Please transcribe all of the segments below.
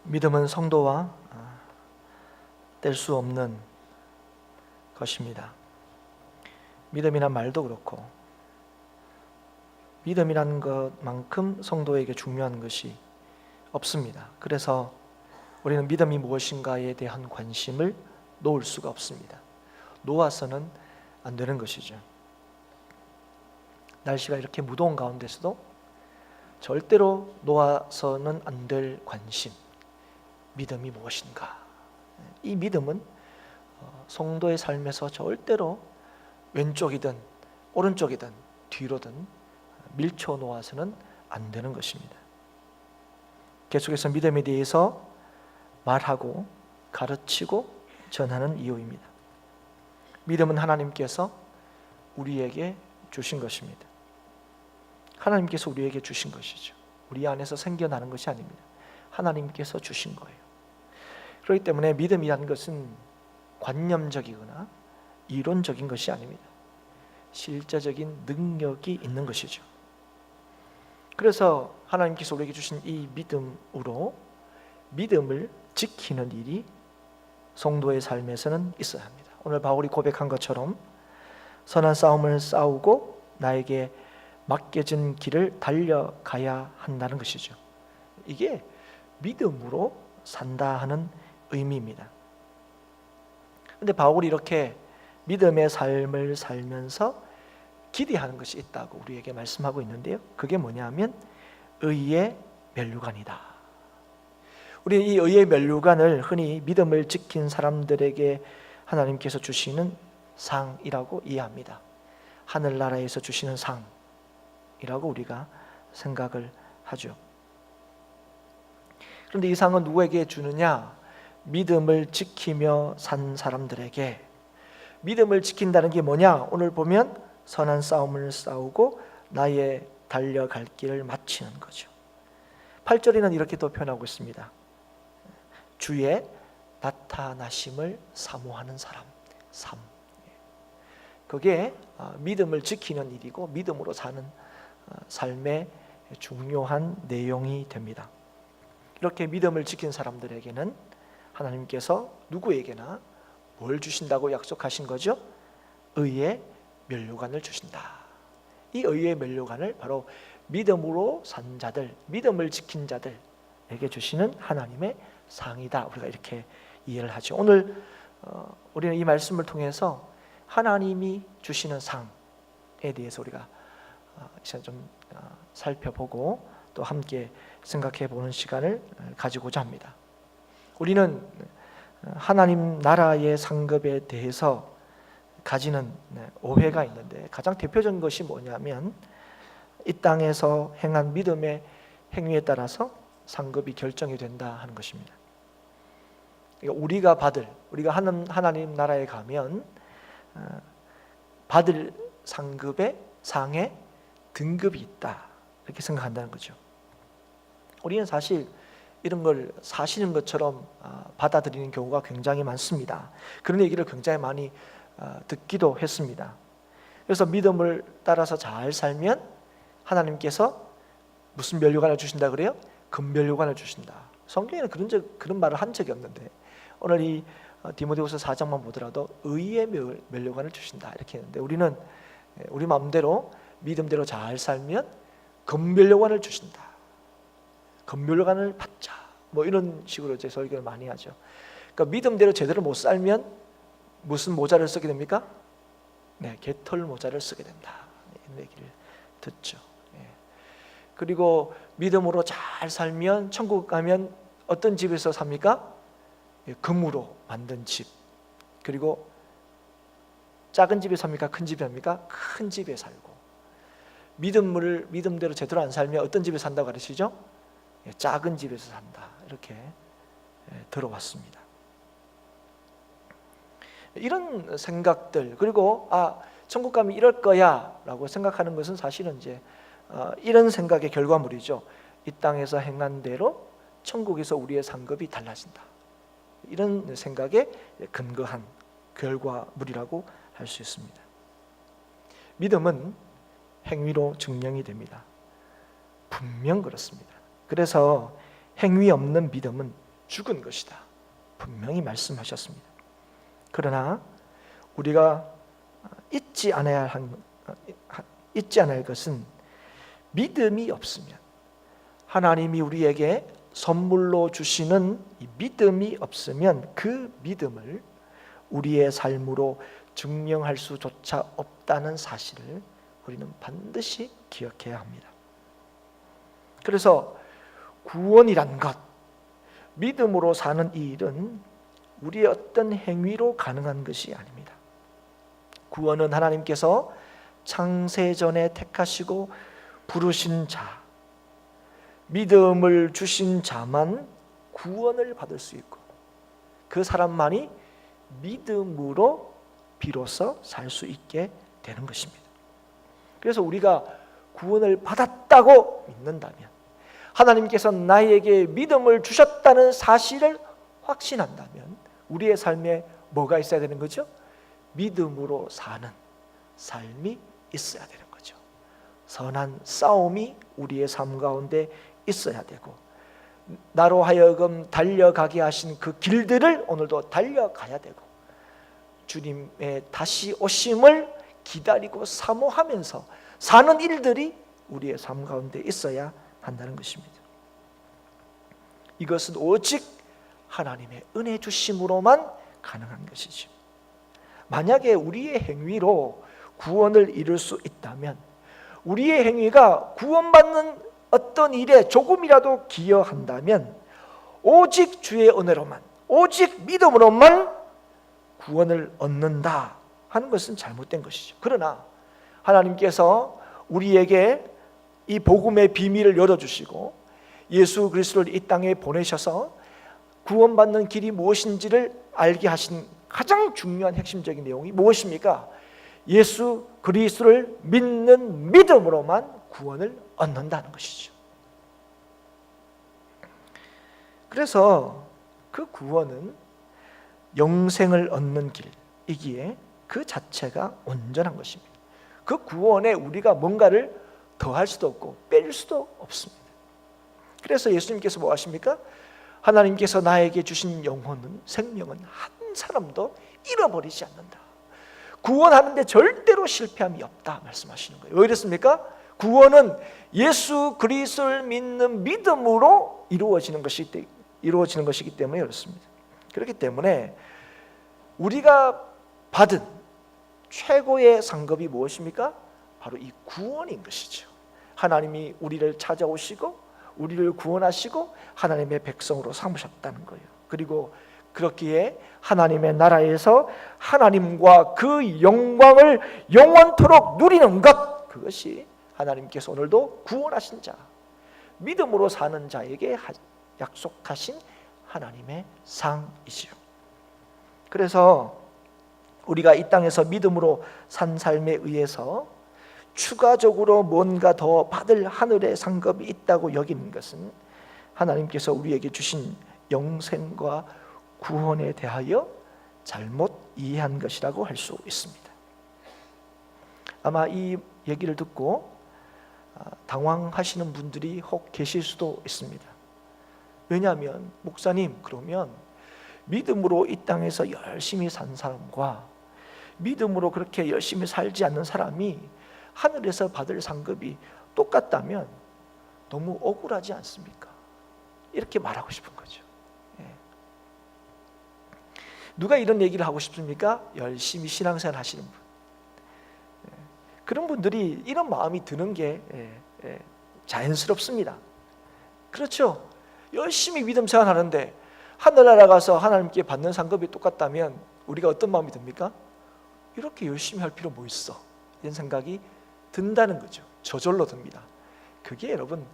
믿음은 성도와 뗄 수 없는 것입니다. 믿음이란 말도 그렇고 믿음이란 것만큼 성도에게 중요한 것이 없습니다. 그래서 우리는 믿음이 무엇인가에 대한 관심을 놓을 수가 없습니다. 놓아서는 안 되는 것이죠. 날씨가 이렇게 무더운 가운데서도 절대로 놓아서는 안 될 관심, 믿음이 무엇인가? 이 믿음은 성도의 삶에서 절대로 왼쪽이든 오른쪽이든 뒤로든 밀쳐 놓아서는 안 되는 것입니다. 계속해서 믿음에 대해서 말하고 가르치고 전하는 이유입니다. 믿음은 하나님께서 우리에게 주신 것입니다. 하나님께서 우리에게 주신 것이죠. 우리 안에서 생겨나는 것이 아닙니다. 하나님께서 주신 거예요. 그렇기 때문에 믿음이라는 것은 관념적이거나 이론적인 것이 아닙니다. 실제적인 능력이 있는 것이죠. 그래서 하나님께서 우리에게 주신 이 믿음으로 믿음을 지키는 일이 성도의 삶에서는 있어야 합니다. 오늘 바울이 고백한 것처럼 선한 싸움을 싸우고 나에게 맡겨진 길을 달려가야 한다는 것이죠. 이게 믿음으로 산다 하는 의미입니다. 그런데 바울이 이렇게 믿음의 삶을 살면서 기대하는 것이 있다고 우리에게 말씀하고 있는데요. 그게 뭐냐면 의의 면류관이다. 우리는 이 의의 면류관을 흔히 믿음을 지킨 사람들에게 하나님께서 주시는 상이라고 이해합니다. 하늘나라에서 주시는 상이라고 우리가 생각을 하죠. 그런데 이 상은 누구에게 주느냐? 믿음을 지키며 산 사람들에게. 믿음을 지킨다는 게 뭐냐? 오늘 보면 선한 싸움을 싸우고 나의 달려갈 길을 마치는 거죠. 8절에는 이렇게 또 표현하고 있습니다. 주의 나타나심을 사모하는 사람. 그게 믿음을 지키는 일이고 믿음으로 사는 삶의 중요한 내용이 됩니다. 이렇게 믿음을 지킨 사람들에게는 하나님께서 누구에게나 뭘 주신다고 약속하신 거죠? 의의 면류관을 주신다. 이 의의 면류관을 바로 믿음으로 산 자들, 믿음을 지킨 자들에게 주시는 하나님의 상이다. 우리가 이렇게 이해를 하죠. 오늘 우리는 이 말씀을 통해서 하나님이 주시는 상에 대해서 우리가 이제 좀 살펴보고 또 함께 생각해 보는 시간을 가지고자 합니다. 우리는 하나님 나라의 상급에 대해서 가지는 오해가 있는데 가장 대표적인 것이 뭐냐면 이 땅에서 행한 믿음의 행위에 따라서 상급이 결정이 된다 하는 것입니다. 그러니까 우리가 하나님 나라에 가면 받을 상의 등급이 있다 이렇게 생각한다는 거죠. 우리는 사실 이런 걸 사실인 것처럼 받아들이는 경우가 굉장히 많습니다. 그런 얘기를 굉장히 많이 듣기도 했습니다. 그래서 믿음을 따라서 잘 살면 하나님께서 무슨 면류관을 주신다 그래요? 금면류관을 주신다. 성경에는 그런 말을 한 적이 없는데 오늘 이 디모데후서 4장만 보더라도 의의 면류관을 주신다 이렇게 했는데 우리는 우리 마음대로 믿음대로 잘 살면 금면류관을 주신다. 금면류관을 받자. 뭐 이런 식으로 제 설교를 많이 하죠. 그러니까 믿음대로 제대로 못 살면 무슨 모자를 쓰게 됩니까? 네, 개털 모자를 쓰게 된다. 이런 얘기를 듣죠. 그리고 믿음으로 잘 살면 천국 가면 어떤 집에서 삽니까? 금으로 만든 집. 그리고 작은 집에 삽니까? 큰 집에 삽니까? 큰 집에 살고. 믿음대로 제대로 안 살면 어떤 집에 산다고 가르치죠? 작은 집에서 산다. 이렇게 들어왔습니다. 이런 생각들 그리고 천국 가면 이럴 거야 라고 생각하는 것은 사실은 이제 이런 생각의 결과물이죠. 이 땅에서 행한 대로 천국에서 우리의 상급이 달라진다. 이런 생각에 근거한 결과물이라고 할 수 있습니다. 믿음은 행위로 증명이 됩니다. 분명 그렇습니다. 그래서 행위 없는 믿음은 죽은 것이다. 분명히 말씀하셨습니다. 그러나 우리가 잊지 않아야 할 것은 믿음이 없으면, 하나님이 우리에게 선물로 주시는 이 믿음이 없으면 그 믿음을 우리의 삶으로 증명할 수조차 없다는 사실을 우리는 반드시 기억해야 합니다. 그래서 구원이란 것, 믿음으로 사는 이 일은 우리의 어떤 행위로 가능한 것이 아닙니다. 구원은 하나님께서 창세전에 택하시고 부르신 자, 믿음을 주신 자만 구원을 받을 수 있고 그 사람만이 믿음으로 비로소 살 수 있게 되는 것입니다. 그래서 우리가 구원을 받았다고 믿는다면, 하나님께서 나에게 믿음을 주셨다는 사실을 확신한다면 우리의 삶에 뭐가 있어야 되는 거죠? 믿음으로 사는 삶이 있어야 되는 거죠. 선한 싸움이 우리의 삶 가운데 있어야 되고, 나로 하여금 달려가게 하신 그 길들을 오늘도 달려가야 되고, 주님의 다시 오심을 기다리고 사모하면서 사는 일들이 우리의 삶 가운데 있어야 한다는 것입니다. 이것은 오직 하나님의 은혜 주심으로만 가능한 것이죠. 만약에 우리의 행위로 구원을 이룰 수 있다면, 우리의 행위가 구원받는 어떤 일에 조금이라도 기여한다면 오직 주의 은혜로만, 오직 믿음으로만 구원을 얻는다 하는 것은 잘못된 것이죠. 그러나 하나님께서 우리에게 이 복음의 비밀을 열어주시고 예수 그리스도를 이 땅에 보내셔서 구원받는 길이 무엇인지를 알게 하신 가장 중요한 핵심적인 내용이 무엇입니까? 예수 그리스도를 믿는 믿음으로만 구원을 얻는다는 것이죠. 그래서 그 구원은 영생을 얻는 길이기에 그 자체가 온전한 것입니다. 그 구원에 우리가 뭔가를 더할 수도 없고 뺄 수도 없습니다. 그래서 예수님께서 뭐 하십니까? 하나님께서 나에게 주신 영혼은, 생명은 한 사람도 잃어버리지 않는다. 구원하는데 절대로 실패함이 없다 말씀하시는 거예요. 왜 이랬습니까? 구원은 예수 그리스도를 믿는 믿음으로 이루어지는 것이기 때문에 그렇습니다. 그렇기 때문에 우리가 받은 최고의 상급이 무엇입니까? 바로 이 구원인 것이죠. 하나님이 우리를 찾아오시고 우리를 구원하시고 하나님의 백성으로 삼으셨다는 거예요. 그리고 그렇기에 하나님의 나라에서 하나님과 그 영광을 영원토록 누리는 것, 그것이 하나님께서 오늘도 구원하신 자, 믿음으로 사는 자에게 약속하신 하나님의 상이지요. 그래서 우리가 이 땅에서 믿음으로 산 삶에 의해서 추가적으로 뭔가 더 받을 하늘의 상급이 있다고 여기는 것은 하나님께서 우리에게 주신 영생과 구원에 대하여 잘못 이해한 것이라고 할 수 있습니다. 아마 이 얘기를 듣고 당황하시는 분들이 혹 계실 수도 있습니다. 왜냐하면 목사님, 그러면 믿음으로 이 땅에서 열심히 산 사람과 믿음으로 그렇게 열심히 살지 않는 사람이 하늘에서 받을 상급이 똑같다면 너무 억울하지 않습니까? 이렇게 말하고 싶은 거죠. 누가 이런 얘기를 하고 싶습니까? 열심히 신앙생활 하시는 분, 그런 분들이 이런 마음이 드는 게 자연스럽습니다. 그렇죠? 열심히 믿음 생활하는데 하늘나라 가서 하나님께 받는 상급이 똑같다면 우리가 어떤 마음이 듭니까? 이렇게 열심히 할 필요 뭐 있어? 이런 생각이 든다는 거죠. 저절로 듭니다. 그게 여러분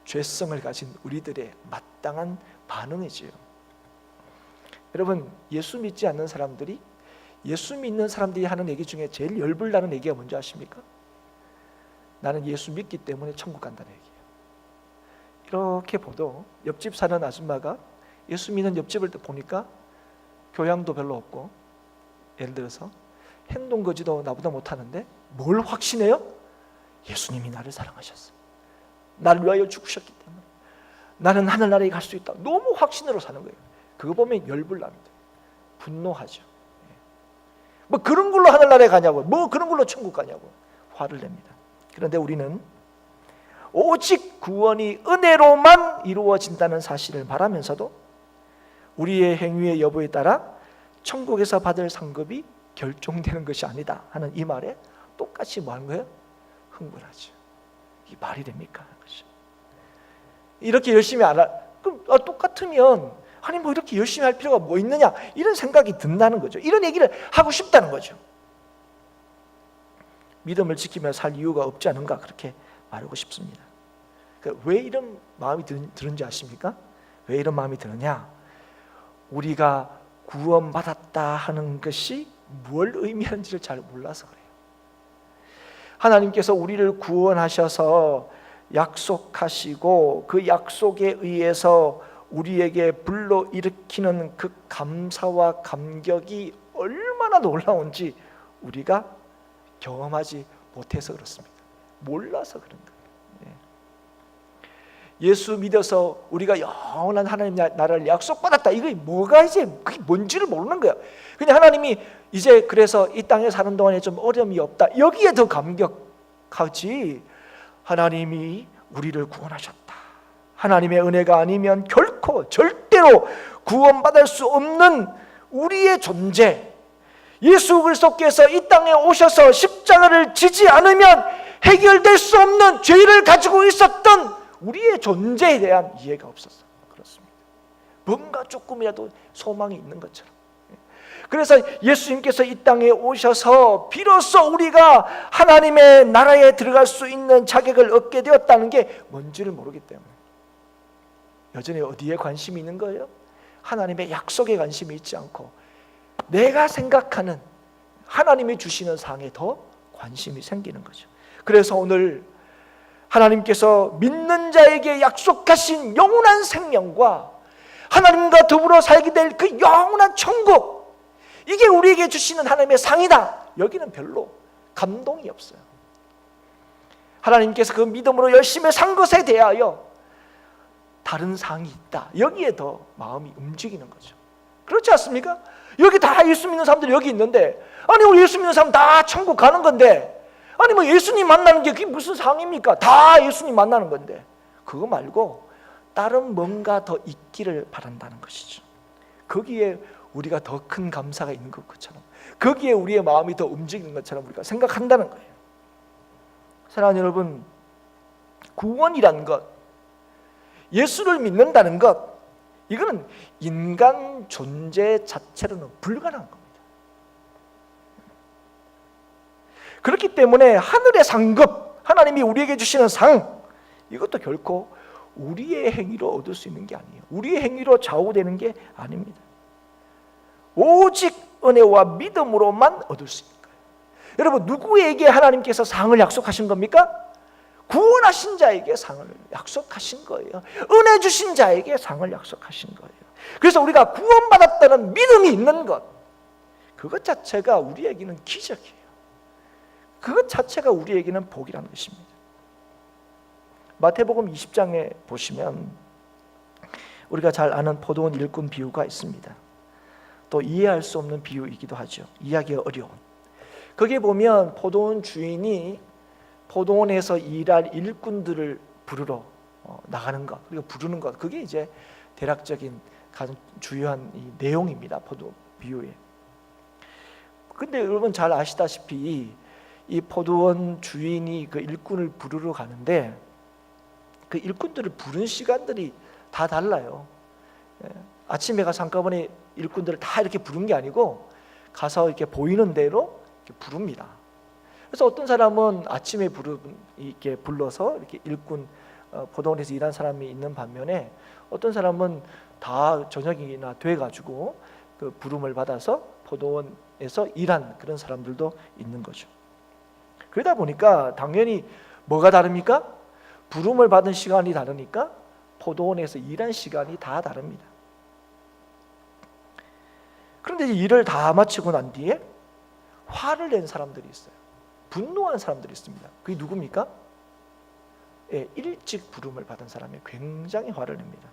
죄성을 가진 우리들의 마땅한 반응이지요. 여러분, 예수 믿지 않는 사람들이 예수 믿는 사람들이 하는 얘기 중에 제일 열불나는 얘기가 뭔지 아십니까? 나는 예수 믿기 때문에 천국 간다는 얘기예요. 이렇게 보도 옆집 사는 아줌마가 예수 믿는 옆집을 보니까 교양도 별로 없고, 예를 들어서 행동거지도 나보다 못하는데 뭘 확신해요? 예수님이 나를 사랑하셨어, 나를 위하여 죽으셨기 때문에 나는 하늘나라에 갈 수 있다. 너무 확신으로 사는 거예요. 그거 보면 열불납니다. 분노하죠. 뭐 그런 걸로 하늘나라에 가냐고, 뭐 그런 걸로 천국 가냐고 화를 냅니다. 그런데 우리는 오직 구원이 은혜로만 이루어진다는 사실을 말하면서도 우리의 행위의 여부에 따라 천국에서 받을 상급이 결정되는 것이 아니다 하는 이 말에 똑같이 뭐 하는 거예요? 흥분하죠. 이게 말이 됩니까? 이렇게 열심히 안 하, 그럼 똑같으면 아니 뭐 이렇게 열심히 할 필요가 뭐 있느냐, 이런 생각이 든다는 거죠. 이런 얘기를 하고 싶다는 거죠. 믿음을 지키며 살 이유가 없지 않은가, 그렇게 말하고 싶습니다. 왜 이런 마음이 드는지 아십니까? 왜 이런 마음이 드느냐? 우리가 구원받았다 하는 것이 뭘 의미하는지를 잘 몰라서 그래요. 하나님께서 우리를 구원하셔서 약속하시고 그 약속에 의해서 우리에게 불러일으키는 그 감사와 감격이 얼마나 놀라운지 우리가 경험하지 못해서 그렇습니다. 몰라서 그런 거예요. 예수 믿어서 우리가 영원한 하나님 나라를 약속받았다, 이게 뭐가 이제 그게 뭔지를 모르는 거야. 그냥 하나님이 이제 그래서 이 땅에 사는 동안에 좀 어려움이 없다, 여기에 더 감격하지, 하나님이 우리를 구원하셨다, 하나님의 은혜가 아니면 결코 절대로 구원받을 수 없는 우리의 존재, 예수 그리스도께서 이 땅에 오셔서 십자가를 지지 않으면 해결될 수 없는 죄를 가지고 있었던 우리의 존재에 대한 이해가 없었어. 그렇습니다. 뭔가 조금이라도 소망이 있는 것처럼. 그래서 예수님께서 이 땅에 오셔서 비로소 우리가 하나님의 나라에 들어갈 수 있는 자격을 얻게 되었다는 게 뭔지를 모르기 때문에 여전히 어디에 관심이 있는 거예요? 하나님의 약속에 관심이 있지 않고 내가 생각하는 하나님이 주시는 상에 더 관심이 생기는 거죠. 그래서 오늘 하나님께서 믿는 자에게 약속하신 영원한 생명과 하나님과 더불어 살게 될 그 영원한 천국, 이게 우리에게 주시는 하나님의 상이다, 여기는 별로 감동이 없어요. 하나님께서 그 믿음으로 열심히 산 것에 대하여 다른 상이 있다, 여기에 더 마음이 움직이는 거죠. 그렇지 않습니까? 여기 다 예수 믿는 사람들이 여기 있는데, 아니 우리 예수 믿는 사람 다 천국 가는 건데, 아니 뭐 예수님 만나는 게 그게 무슨 상입니까? 다 예수님 만나는 건데, 그거 말고 다른 뭔가 더 있기를 바란다는 것이죠. 거기에 우리가 더 큰 감사가 있는 것처럼, 거기에 우리의 마음이 더 움직이는 것처럼 우리가 생각한다는 거예요. 사랑하는 여러분, 구원이라는 것, 예수를 믿는다는 것, 이거는 인간 존재 자체로는 불가능한 겁니다. 그렇기 때문에 하늘의 상급, 하나님이 우리에게 주시는 상, 이것도 결코 우리의 행위로 얻을 수 있는 게 아니에요. 우리의 행위로 좌우되는 게 아닙니다. 오직 은혜와 믿음으로만 얻을 수 있는 거예요. 여러분, 누구에게 하나님께서 상을 약속하신 겁니까? 구원하신 자에게 상을 약속하신 거예요. 은혜 주신 자에게 상을 약속하신 거예요. 그래서 우리가 구원받았다는 믿음이 있는 것, 그것 자체가 우리에게는 기적이에요. 그것 자체가 우리에게는 복이라는 것입니다. 마태복음 20장에 보시면 우리가 잘 아는 포도원 일꾼 비유가 있습니다. 또 이해할 수 없는 비유이기도 하죠. 이해하기가 어려운. 거기에 보면 포도원 주인이 포도원에서 일할 일꾼들을 부르러 나가는 것, 그리고 부르는 것, 그게 이제 대략적인 가장 주요한 이 내용입니다. 포도 비유에. 근데 여러분 잘 아시다시피 이 포도원 주인이 그 일꾼을 부르러 가는데 그 일꾼들을 부른 시간들이 다 달라요. 아침에 가서 한꺼번에 일꾼들을 다 이렇게 부른 게 아니고 가서 이렇게 보이는 대로 이렇게 부릅니다. 그래서 어떤 사람은 아침에 이렇게 불러서 이렇게 일꾼 포도원에서 일한 사람이 있는 반면에 어떤 사람은 다 저녁이나 돼 가지고 그 부름을 받아서 포도원에서 일한 그런 사람들도 있는 거죠. 그러다 보니까 당연히 뭐가 다릅니까? 부름을 받은 시간이 다르니까 포도원에서 일한 시간이 다 다릅니다. 그런데 일을 다 마치고 난 뒤에 화를 낸 사람들이 있어요. 분노한 사람들이 있습니다. 그게 누굽니까? 일찍 부름을 받은 사람이 굉장히 화를 냅니다.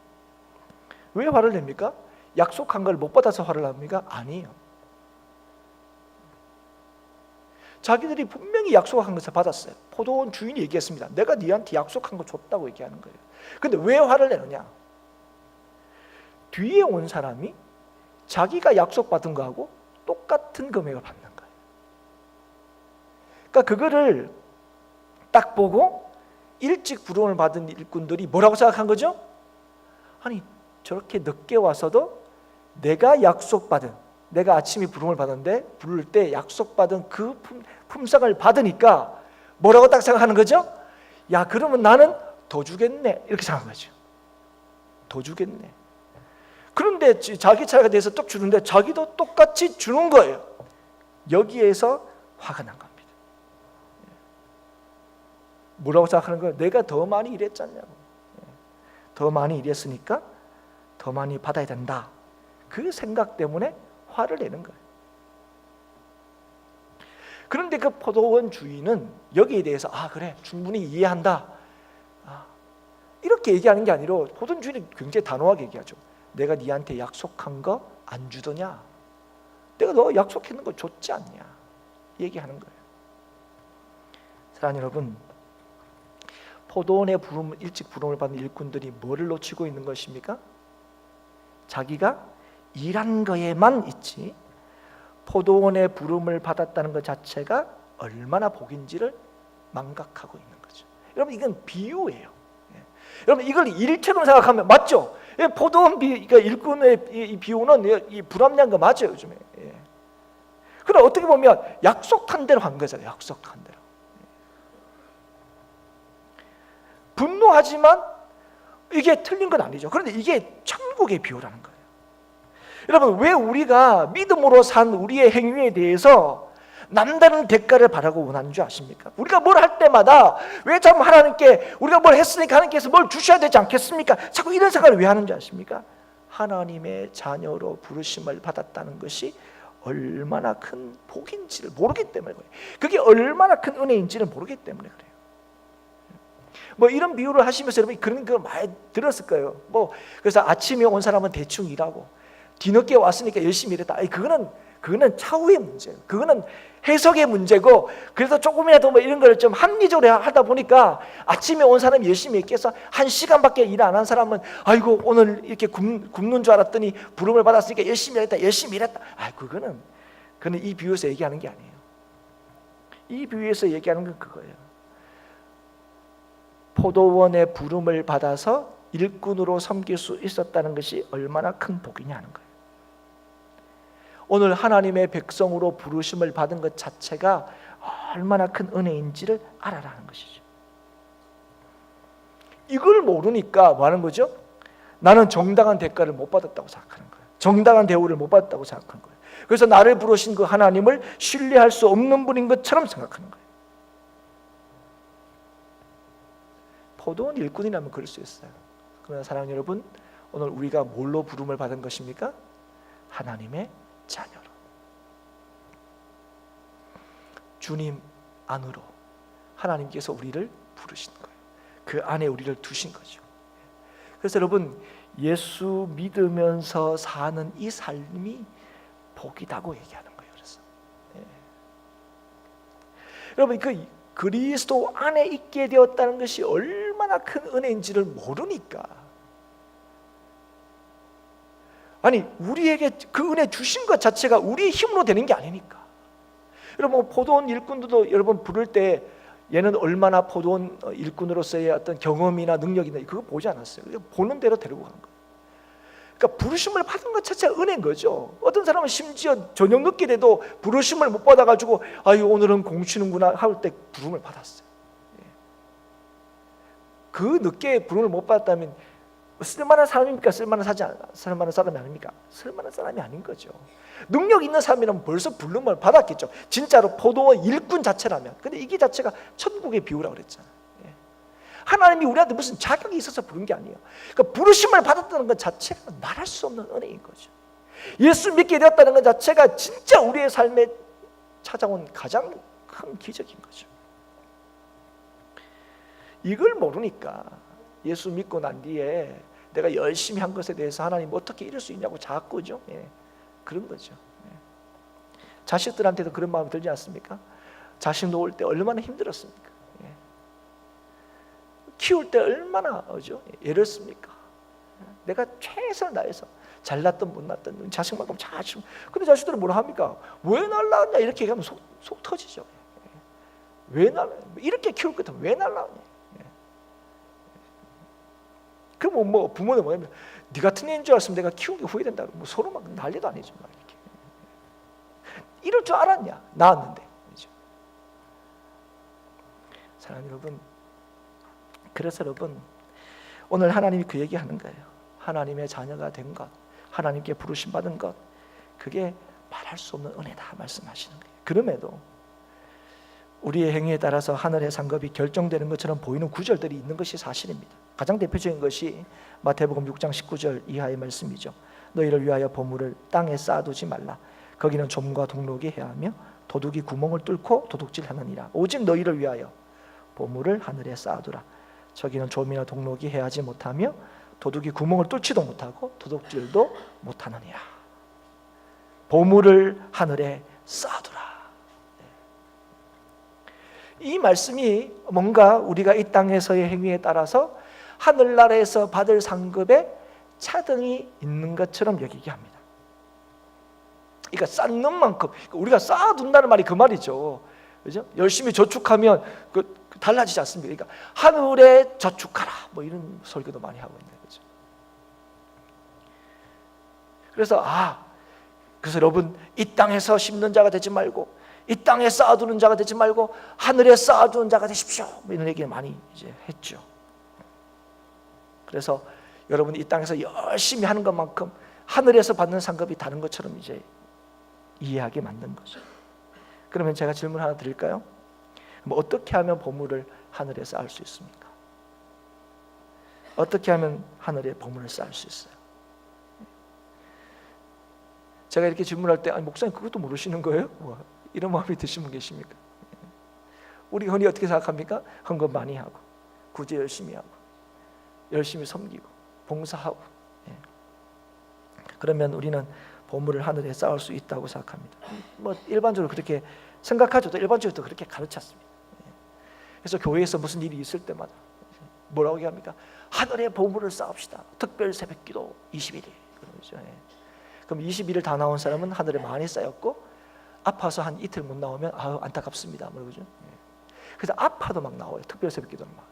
왜 화를 냅니까? 약속한 걸 못 받아서 화를 납니까? 아니에요. 자기들이 분명히 약속한 것을 받았어요. 포도원 주인이 얘기했습니다. 내가 네한테 약속한 거 줬다고 얘기하는 거예요. 근데 왜 화를 내느냐? 뒤에 온 사람이 자기가 약속받은 거하고 똑같은 금액을 받는 거예요. 그러니까 그거를 딱 보고 일찍 부름을 받은 일꾼들이 뭐라고 생각한 거죠? 아니, 저렇게 늦게 와서도 내가 아침에 부름을 받았는데 부를 때 약속받은 그 품삯을 받으니까 뭐라고 딱 생각하는 거죠? 야, 그러면 나는 더 주겠네, 이렇게 생각한 거죠. 더 주겠네. 그런데 자기 차례가 돼서 또 주는데 자기도 똑같이 주는 거예요. 여기에서 화가 난 겁니다. 뭐라고 생각하는 거예요? 내가 더 많이 일했잖냐고. 더 많이 일했으니까 더 많이 받아야 된다. 그 생각 때문에 화를 내는 거예요. 그런데 그 포도원 주인은 여기에 대해서 그래, 충분히 이해한다, 이렇게 얘기하는 게 아니라 포도원 주인이 굉장히 단호하게 얘기하죠. 내가 네한테 약속한 거 안 주더냐? 내가 너 약속했는 거 줬지 않냐? 얘기하는 거예요. 사랑하는 여러분, 포도원에 일찍 부름을 받는 일꾼들이 뭐를 놓치고 있는 것입니까? 자기가 일한 거에만 있지 포도원에 부름을 받았다는 것 자체가 얼마나 복인지를 망각하고 있는 거죠. 여러분, 이건 비유예요. 여러분, 이걸 일처럼 생각하면 맞죠? 포도원 그러니까 일꾼의 이 비유는 이 불합리한 거 맞아요, 요즘에. 그럼 어떻게 보면 약속한 대로 한 거잖아요. 약속한 대로. 분노하지만 이게 틀린 건 아니죠. 그런데 이게 천국의 비유라는 거예요. 여러분, 왜 우리가 믿음으로 산 우리의 행위에 대해서 남다른 대가를 바라고 원하는 줄 아십니까? 우리가 뭘 할 때마다 왜 참 하나님께 우리가 뭘 했으니까 하나님께서 뭘 주셔야 되지 않겠습니까? 자꾸 이런 생각을 왜 하는 줄 아십니까? 하나님의 자녀로 부르심을 받았다는 것이 얼마나 큰 복인지를 모르기 때문에 그래요. 그게 얼마나 큰 은혜인지를 모르기 때문에 그래요. 뭐 이런 비유를 하시면서 여러분이 그런 거 많이 들었을 거예요. 그래서 아침에 온 사람은 대충 일하고 뒤늦게 왔으니까 열심히 일했다. 그거는 차후의 문제예요. 그거는 해석의 문제고, 그래서 조금이라도 이런 걸 좀 합리적으로 하다 보니까 아침에 온 사람이 열심히 했겠어. 1시간밖에 일 안 한 사람은 아이고 오늘 이렇게 굶는 줄 알았더니 부름을 받았으니까 열심히 일했다. 그거는 이 비유에서 얘기하는 게 아니에요. 이 비유에서 얘기하는 건 그거예요. 포도원의 부름을 받아서 일꾼으로 섬길 수 있었다는 것이 얼마나 큰 복이냐 하는 거예요. 오늘 하나님의 백성으로 부르심을 받은 것 자체가 얼마나 큰 은혜인지를 알아라는 것이죠. 이걸 모르니까 뭐 하는 거죠? 나는 정당한 대가를 못 받았다고 생각하는 거예요. 정당한 대우를 못 받았다고 생각하는 거예요. 그래서 나를 부르신 그 하나님을 신뢰할 수 없는 분인 것처럼 생각하는 거예요. 포도원 일꾼이라면 그럴 수 있어요. 그러나 사랑하는 여러분, 오늘 우리가 뭘로 부름을 받은 것입니까? 하나님의 자녀로, 주님 안으로 하나님께서 우리를 부르신 거예요. 그 안에 우리를 두신 거죠. 그래서 여러분, 예수 믿으면서 사는 이 삶이 복이다고 얘기하는 거예요. 그래서 여러분, 그 그리스도 안에 있게 되었다는 것이 얼마나 큰 은혜인지를 모르니까, 우리에게 그 은혜 주신 것 자체가 우리의 힘으로 되는 게 아니니까. 여러분, 포도원 일꾼들도 여러분 부를 때 얘는 얼마나 포도원 일꾼으로서의 어떤 경험이나 능력이 있나, 그거 보지 않았어요. 보는 대로 데리고 간 거예요. 그러니까 부르심을 받은 것 자체가 은혜인 거죠. 어떤 사람은 심지어 저녁 늦게 돼도 부르심을 못 받아가지고 오늘은 공치는구나 할 때 부름을 받았어요. 그 늦게 부름을 못 받았다면 쓸만한 사람입니까? 쓸만한 사람이 아닙니까? 쓸만한 사람이 아닌 거죠. 능력 있는 사람이라면 벌써 부름을 받았겠죠. 진짜로 포도원 일꾼 자체라면. 근데 이게 자체가 천국의 비유라고 그랬잖아요. 하나님이 우리한테 무슨 자격이 있어서 부른 게 아니에요. 그러니까 부르심을 받았다는 것 자체가 말할 수 없는 은혜인 거죠. 예수 믿게 되었다는 것 자체가 진짜 우리의 삶에 찾아온 가장 큰 기적인 거죠. 이걸 모르니까 예수 믿고 난 뒤에 내가 열심히 한 것에 대해서 하나님 어떻게 이럴 수 있냐고 자꾸죠. 그런 거죠. 자식들한테도 그런 마음이 들지 않습니까? 자식 놓을 때 얼마나 힘들었습니까? 키울 때 얼마나 애를 씁니까? 내가 최선을 다해서 잘났든 못났든 자식만큼 잘 키우고, 근데 자식들은 뭐라 합니까? 왜 날라왔냐 이렇게 얘기하면 속 터지죠. 왜 날라? 이렇게 키울 것 같으면 왜 날라왔냐? 그럼 뭐 부모는 뭐냐면 네 같은 애인 줄 알았으면 내가 키운 게 후회된다. 뭐 서로 막 난리도 아니죠. 막 이렇게. 이럴 줄 알았냐? 낳았는데. 그렇죠? 사랑하는 여러분, 그래서 여러분 오늘 하나님이 그 얘기하는 거예요. 하나님의 자녀가 된 것, 하나님께 부르심 받은 것, 그게 말할 수 없는 은혜다 말씀하시는 거예요. 그럼에도 우리의 행위에 따라서 하늘의 상급이 결정되는 것처럼 보이는 구절들이 있는 것이 사실입니다. 가장 대표적인 것이 마태복음 6장 19절 이하의 말씀이죠. 너희를 위하여 보물을 땅에 쌓아두지 말라. 거기는 좀과 동록이 해하며 도둑이 구멍을 뚫고 도둑질하느니라. 오직 너희를 위하여 보물을 하늘에 쌓아두라. 저기는 좀이나 동록이 해하지 못하며 도둑이 구멍을 뚫지도 못하고 도둑질도 못하느니라. 보물을 하늘에 쌓아두라. 이 말씀이 뭔가 우리가 이 땅에서의 행위에 따라서 하늘나라에서 받을 상급에 차등이 있는 것처럼 여기게 합니다. 그러니까 쌓는 만큼, 우리가 쌓아둔다는 말이 그 말이죠. 그죠? 열심히 저축하면 달라지지 않습니까? 그러니까 하늘에 저축하라, 뭐 이런 설교도 많이 하고 있는 거죠. 그래서 여러분, 이 땅에서 심는 자가 되지 말고, 이 땅에 쌓아두는 자가 되지 말고 하늘에 쌓아두는 자가 되십시오. 뭐 이런 얘기를 많이 이제 했죠. 그래서 여러분이 이 땅에서 열심히 하는 것만큼 하늘에서 받는 상급이 다른 것처럼 이제 이해하게 만든 거죠. 그러면 제가 질문 하나 드릴까요? 뭐 어떻게 하면 보물을 하늘에 쌓을 수 있습니까? 어떻게 하면 하늘에 보물을 쌓을 수 있어요? 제가 이렇게 질문할 때 아니 목사님 그것도 모르시는 거예요? 이런 마음이 드신 분 계십니까? 우리가 흔히 어떻게 생각합니까? 헌금 많이 하고 구제 열심히 하고 열심히 섬기고 봉사하고, 그러면 우리는 보물을 하늘에 쌓을 수 있다고 생각합니다. 뭐 일반적으로 그렇게 생각하죠. 또 일반적으로 또 그렇게 가르쳤습니다. 그래서 교회에서 무슨 일이 있을 때마다 뭐라고 얘기합니까? 하늘에 보물을 쌓읍시다. 특별 새벽기도 21일. 그러죠. 그럼 21일 다 나온 사람은 하늘에 많이 쌓였고, 아파서 한 이틀 못 나오면 안타깝습니다. 그러죠. 그래서 아파도 막 나와요. 특별 새벽기도는 막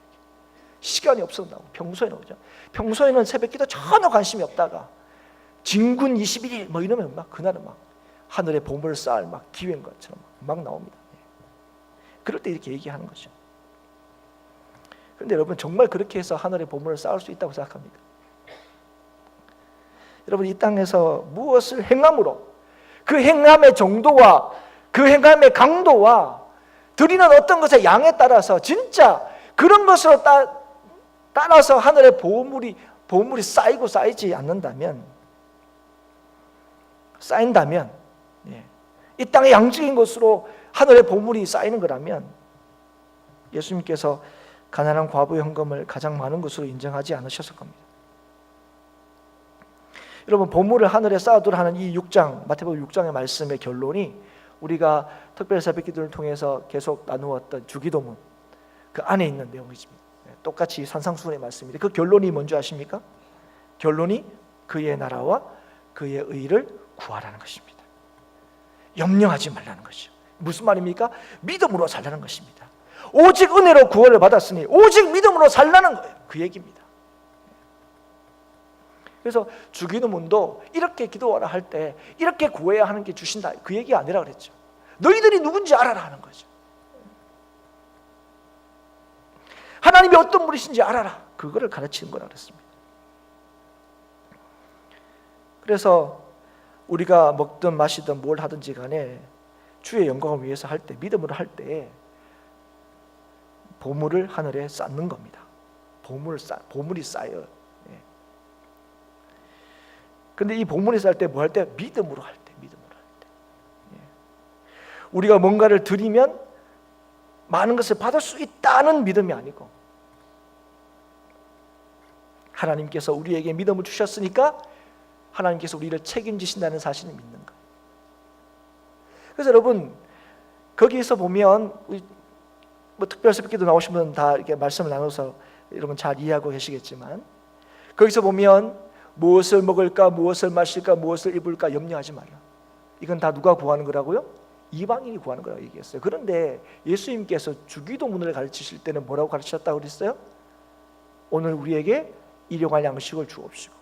시간이 없어서 나오고, 평소에 나오죠. 평소에는 새벽기도 전혀 관심이 없다가 진군 21일 뭐 이러면 막 그날은 막 하늘에 보물을 쌓을 막 기회인 것처럼 막 나옵니다. 그럴 때 이렇게 얘기하는 거죠. 그런데 여러분 정말 그렇게 해서 하늘에 보물을 쌓을 수 있다고 생각합니까? 여러분 이 땅에서 무엇을 행함으로 그 행함의 정도와 그 행함의 강도와 드리는 어떤 것의 양에 따라서 진짜 그런 것으로 따라서 하늘의 보물이 쌓이고 쌓이지 않는다면, 쌓인다면, 이 땅의 양적인 것으로 하늘의 보물이 쌓이는 거라면 예수님께서 가난한 과부의 헌금을 가장 많은 것으로 인정하지 않으셨을 겁니다. 여러분 보물을 하늘에 쌓아두라 하는 이 6장 마태복음 6장의 말씀의 결론이 우리가 특별 새벽기도를 통해서 계속 나누었던 주기도문 그 안에 있는 내용이십니다. 똑같이 산상수훈의 말씀입니다. 그 결론이 뭔지 아십니까? 결론이 그의 나라와 그의 의를 구하라는 것입니다. 염려하지 말라는 것이죠. 무슨 말입니까? 믿음으로 살라는 것입니다. 오직 은혜로 구원을 받았으니 오직 믿음으로 살라는 거예요. 그 얘기입니다. 그래서 주기도문도 이렇게 기도하라 할 때 이렇게 구해야 하는 게 주신다 그 얘기 아니라 그랬죠. 너희들이 누군지 알아라 하는 거죠. 하나님이 어떤 분이신지 알아라, 그거를 가르치는 거라 그랬습니다. 그래서 우리가 먹든 마시든 뭘 하든지 간에 주의 영광을 위해서 할 때, 믿음으로 할 때 보물을 하늘에 쌓는 겁니다. 보물이 쌓여요. 그런데 이 보물이 쌓일 때 뭐 할 때? 믿음으로 할 때, 믿음으로 할 때. 우리가 뭔가를 드리면 많은 것을 받을 수 있다는 믿음이 아니고 하나님께서 우리에게 믿음을 주셨으니까 하나님께서 우리를 책임지신다는 사실을 믿는 거예요. 그래서 여러분, 거기에서 보면 뭐 특별새벽기도 나오신 분은 다 이렇게 말씀을 나눠서 여러분 잘 이해하고 계시겠지만, 거기서 보면 무엇을 먹을까, 무엇을 마실까, 무엇을 입을까 염려하지 말라. 이건 다 누가 구하는 거라고요? 이방인이 구하는 거라고 얘기했어요. 그런데 예수님께서 주기도문을 가르치실 때는 뭐라고 가르치셨다고 그랬어요? 오늘 우리에게 일용할 양식을 주옵시고,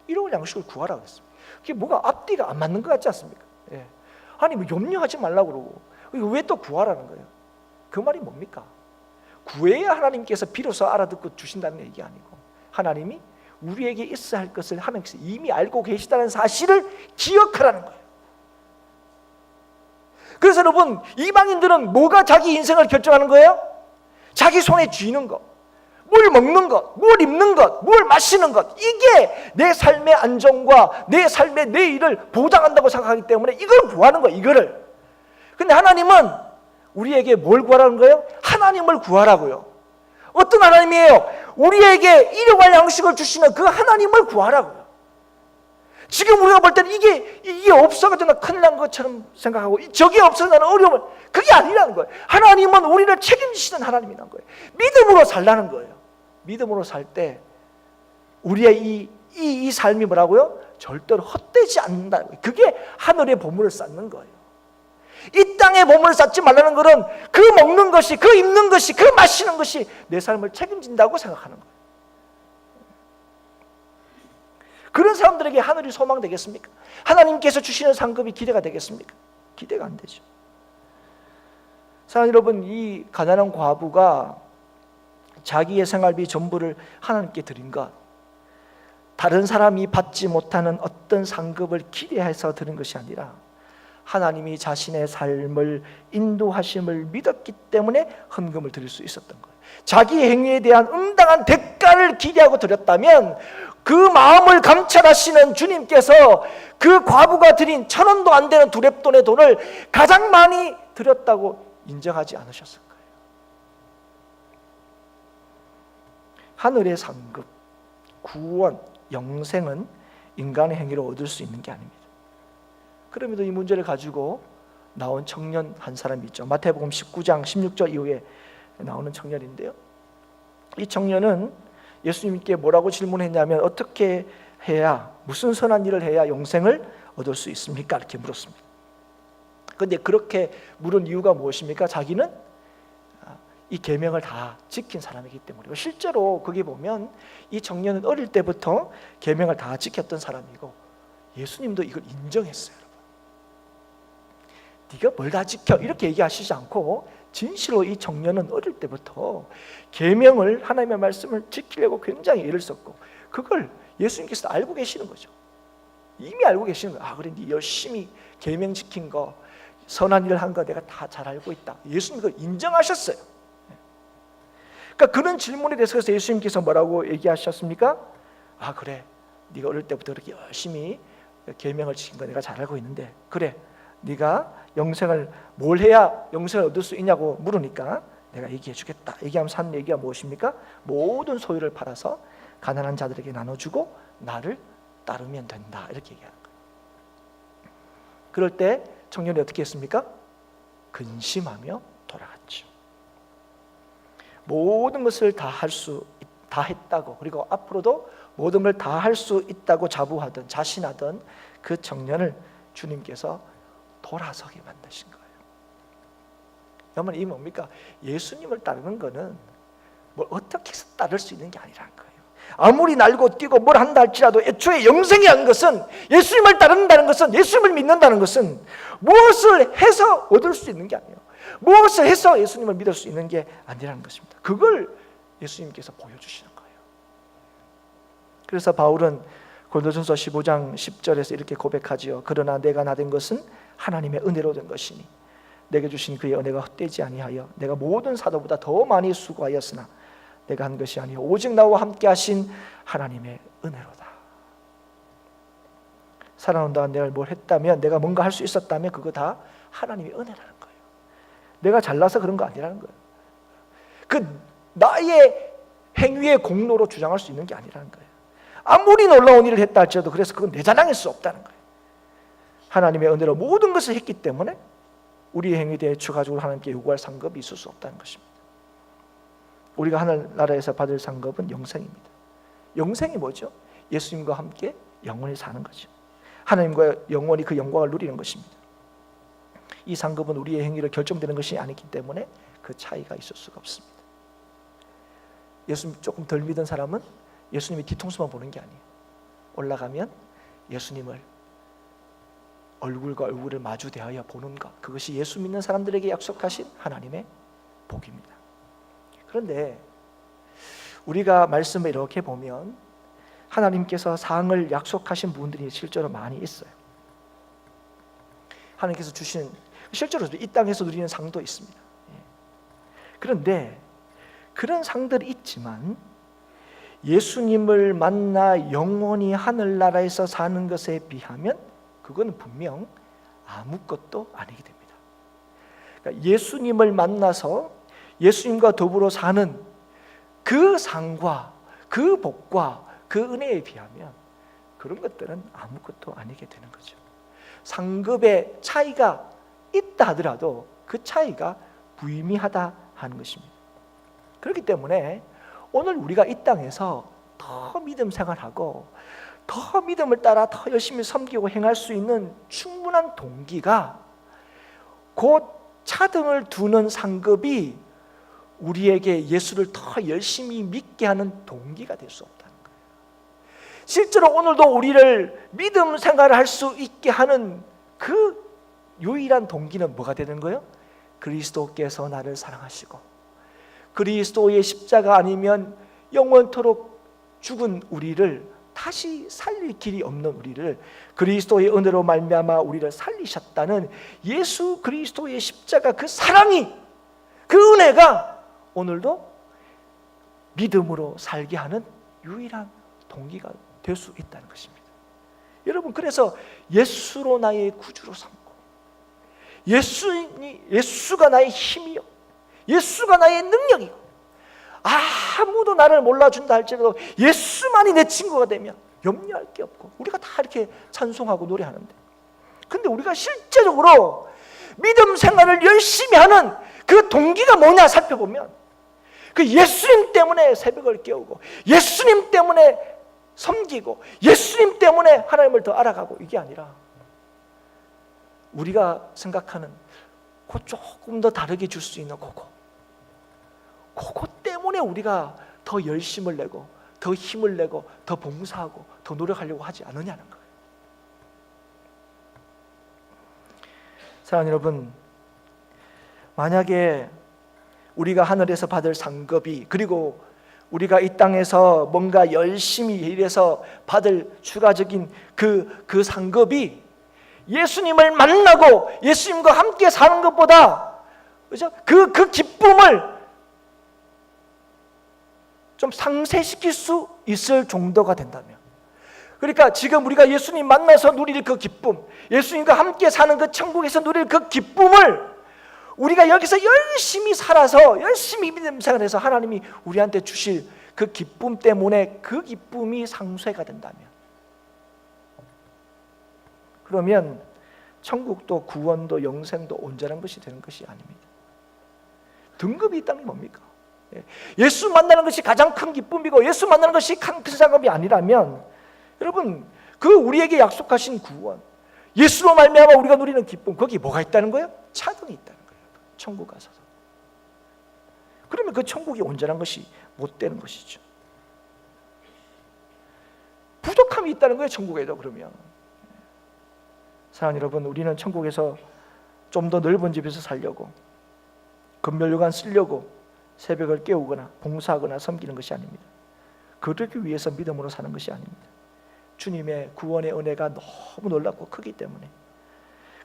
일용할 양식을 구하라고 했습니다. 그게 뭐가 앞뒤가 안 맞는 것 같지 않습니까? 예. 아니 뭐 염려하지 말라고 그러고 왜 또 구하라는 거예요? 그 말이 뭡니까? 구해야 하나님께서 비로소 알아듣고 주신다는 얘기 아니고, 하나님이 우리에게 있어야 할 것을 하나님께서 이미 알고 계시다는 사실을 기억하라는 거예요. 그래서 여러분, 이방인들은 뭐가 자기 인생을 결정하는 거예요? 자기 손에 쥐는 것, 뭘 먹는 것, 뭘 입는 것, 뭘 마시는 것, 이게 내 삶의 안정과 내 삶의 내일을 보장한다고 생각하기 때문에 이걸 구하는 거예요. 이거를. 근데 하나님은 우리에게 뭘 구하라는 거예요? 하나님을 구하라고요. 어떤 하나님이에요? 우리에게 일용할 양식을 주시는 그 하나님을 구하라고요. 지금 우리가 볼 때는 이게 없어가지고 나 큰일 난 것처럼 생각하고, 저게 없어서 나는 어려움을, 그게 아니라는 거예요. 하나님은 우리를 책임지시는 하나님이라는 거예요. 믿음으로 살라는 거예요. 믿음으로 살 때 우리의 이 삶이 뭐라고요? 절대로 헛되지 않는다는 거예요. 그게 하늘의 보물을 쌓는 거예요. 이 땅에 보물을 쌓지 말라는 것은 그 먹는 것이, 그 입는 것이, 그 마시는 것이 내 삶을 책임진다고 생각하는 거예요. 그런 사람들에게 하늘이 소망되겠습니까? 하나님께서 주시는 상급이 기대가 되겠습니까? 기대가 안 되죠. 사랑하는 여러분, 이 가난한 과부가 자기의 생활비 전부를 하나님께 드린 것, 다른 사람이 받지 못하는 어떤 상급을 기대해서 드린 것이 아니라 하나님이 자신의 삶을 인도하심을 믿었기 때문에 헌금을 드릴 수 있었던 거예요. 자기 행위에 대한 응당한 대가를 기대하고 드렸다면 그 마음을 감찰하시는 주님께서 그 과부가 드린 1,000원도 안 되는 두렙돈의 돈을 가장 많이 드렸다고 인정하지 않으셨을 거예요. 하늘의 상급, 구원, 영생은 인간의 행위로 얻을 수 있는 게 아닙니다. 그럼에도 이 문제를 가지고 나온 청년 한 사람이 있죠. 마태복음 19장 16절 이후에 나오는 청년인데요, 이 청년은 예수님께 뭐라고 질문했냐면, 어떻게 해야, 무슨 선한 일을 해야 영생을 얻을 수 있습니까? 이렇게 물었습니다. 그런데 그렇게 물은 이유가 무엇입니까? 자기는 이 계명을 다 지킨 사람이기 때문에. 실제로 거기 보면 이 청년은 어릴 때부터 계명을 다 지켰던 사람이고, 예수님도 이걸 인정했어요. 여러분, 네가 뭘 다 지켜? 이렇게 얘기하시지 않고 진실로 이 청년은 어릴 때부터 계명을, 하나님의 말씀을 지키려고 굉장히 애를 썼고, 그걸 예수님께서 알고 계시는 거죠. 이미 알고 계시는 거예요. 그래, 네 열심히 계명 지킨 거, 선한 일을 한 거 내가 다 잘 알고 있다. 예수님 그걸 인정하셨어요. 그러니까 그런 질문에 대해서 예수님께서 뭐라고 얘기하셨습니까? 그래, 네가 어릴 때부터 그렇게 열심히 계명을 지킨 거 내가 잘 알고 있는데, 그래, 네가 영생을 뭘 해야 영생을 얻을 수 있냐고 물으니까 내가 얘기해 주겠다. 얘기하면서 하는 얘기가 무엇입니까? 모든 소유를 팔아서 가난한 자들에게 나눠주고 나를 따르면 된다, 이렇게 얘기하는 거예요. 그럴 때 청년이 어떻게 했습니까? 근심하며 돌아갔죠. 모든 것을 다 했다고, 그리고 앞으로도 모든 걸 다 할 수 있다고 자부하던, 자신하던 그 청년을 주님께서 돌아서게 만드신 거예요. 여러분, 이 뭡니까? 예수님을 따르는 거는 뭘 어떻게 해서 따를 수 있는 게 아니라는 거예요. 아무리 날고 뛰고 뭘 한다 할지라도 애초에 영생이라는 것은, 예수님을 따른다는 것은, 예수님을 믿는다는 것은 무엇을 해서 얻을 수 있는 게 아니에요. 무엇을 해서 예수님을 믿을 수 있는 게 아니라는 것입니다. 그걸 예수님께서 보여주시는 거예요. 그래서 바울은 고린도전서 15장 10절에서 이렇게 고백하지요. 그러나 내가 나된 것은 하나님의 은혜로 된 것이니 내게 주신 그의 은혜가 헛되지 아니하여 내가 모든 사도보다 더 많이 수고하였으나 내가 한 것이 아니요 오직 나와 함께 하신 하나님의 은혜로다. 살아온다 내가 뭘 했다면, 내가 뭔가 할 수 있었다면 그거 다 하나님의 은혜라는 거예요. 내가 잘나서 그런 거 아니라는 거예요. 그 나의 행위의 공로로 주장할 수 있는 게 아니라는 거예요. 아무리 놀라운 일을 했다 할지라도 그래서 그건 내 자랑일 수 없다는 거예요. 하나님의 은혜로 모든 것을 했기 때문에 우리의 행위에 대해 추가적으로 하나님께 요구할 상급이 있을 수 없다는 것입니다. 우리가 하늘나라에서 받을 상급은 영생입니다. 영생이 뭐죠? 예수님과 함께 영원히 사는 거죠. 하나님과 영원히 그 영광을 누리는 것입니다. 이 상급은 우리의 행위로 결정되는 것이 아니기 때문에 그 차이가 있을 수가 없습니다. 예수님 조금 덜 믿은 사람은 예수님이 뒤통수만 보는 게 아니에요. 올라가면 예수님을 얼굴과 얼굴을 마주 대하여 보는 것, 그것이 예수 믿는 사람들에게 약속하신 하나님의 복입니다. 그런데 우리가 말씀을 이렇게 보면 하나님께서 상을 약속하신 분들이 실제로 많이 있어요. 하나님께서 주시는, 실제로 이 땅에서 누리는 상도 있습니다. 그런데 그런 상들이 있지만 예수님을 만나 영원히 하늘나라에서 사는 것에 비하면 그건 분명 아무것도 아니게 됩니다. 그러니까 예수님을 만나서 예수님과 더불어 사는 그 상과 그 복과 그 은혜에 비하면 그런 것들은 아무것도 아니게 되는 거죠. 상급의 차이가 있다 하더라도 그 차이가 무의미하다 하는 것입니다. 그렇기 때문에 오늘 우리가 이 땅에서 더 믿음 생활하고 더 믿음을 따라 더 열심히 섬기고 행할 수 있는 충분한 동기가 곧 차등을 두는 상급이 우리에게 예수를 더 열심히 믿게 하는 동기가 될 수 없다는 거예요. 실제로 오늘도 우리를 믿음 생활을 할 수 있게 하는 그 유일한 동기는 뭐가 되는 거예요? 그리스도께서 나를 사랑하시고 그리스도의 십자가 아니면 영원토록 죽은 우리를 다시 살릴 길이 없는 우리를 그리스도의 은혜로 말미암아 우리를 살리셨다는 예수 그리스도의 십자가 그 사랑이, 그 은혜가 오늘도 믿음으로 살게 하는 유일한 동기가 될 수 있다는 것입니다. 여러분, 그래서 예수로 나의 구주로 삼고 예수가 나의 힘이요 예수가 나의 능력이고 아무도 나를 몰라준다 할지라도 예수만이 내 친구가 되면 염려할 게 없고, 우리가 다 이렇게 찬송하고 노래하는데, 근데 우리가 실제적으로 믿음 생활을 열심히 하는 그 동기가 뭐냐 살펴보면 그 예수님 때문에 새벽을 깨우고 예수님 때문에 섬기고 예수님 때문에 하나님을 더 알아가고, 이게 아니라 우리가 생각하는 그 조금 더 다르게 줄 수 있는 그거 때문에 우리가 더 열심을 내고 더 힘을 내고 더 봉사하고 더 노력하려고 하지 않느냐는 거예요. 사랑하는 여러분, 만약에 우리가 하늘에서 받을 상급이, 그리고 우리가 이 땅에서 뭔가 열심히 일해서 받을 추가적인 그 상급이 예수님을 만나고 예수님과 함께 사는 것보다, 그죠? 그 기쁨을 좀 상쇄시킬 수 있을 정도가 된다면, 그러니까 지금 우리가 예수님 만나서 누릴 그 기쁨, 예수님과 함께 사는 그 천국에서 누릴 그 기쁨을 우리가 여기서 열심히 살아서 열심히 믿음 생활해서 하나님이 우리한테 주실 그 기쁨 때문에 그 기쁨이 상쇄가 된다면, 그러면 천국도 구원도 영생도 온전한 것이 되는 것이 아닙니다. 등급이 있다는 게 뭡니까? 예수 만나는 것이 가장 큰 기쁨이고 예수 만나는 것이 큰 상급이 아니라면, 여러분, 그 우리에게 약속하신 구원, 예수로 말미암아 우리가 누리는 기쁨, 거기 뭐가 있다는 거예요? 차등이 있다는 거예요. 천국 가서. 그러면 그 천국이 온전한 것이 못 되는 것이죠. 부족함이 있다는 거예요, 천국에도. 그러면 사랑하는 여러분, 우리는 천국에서 좀 더 넓은 집에서 살려고, 금멸요관 쓰려고 새벽을 깨우거나 봉사하거나 섬기는 것이 아닙니다. 그러기 위해서 믿음으로 사는 것이 아닙니다. 주님의 구원의 은혜가 너무 놀랍고 크기 때문에,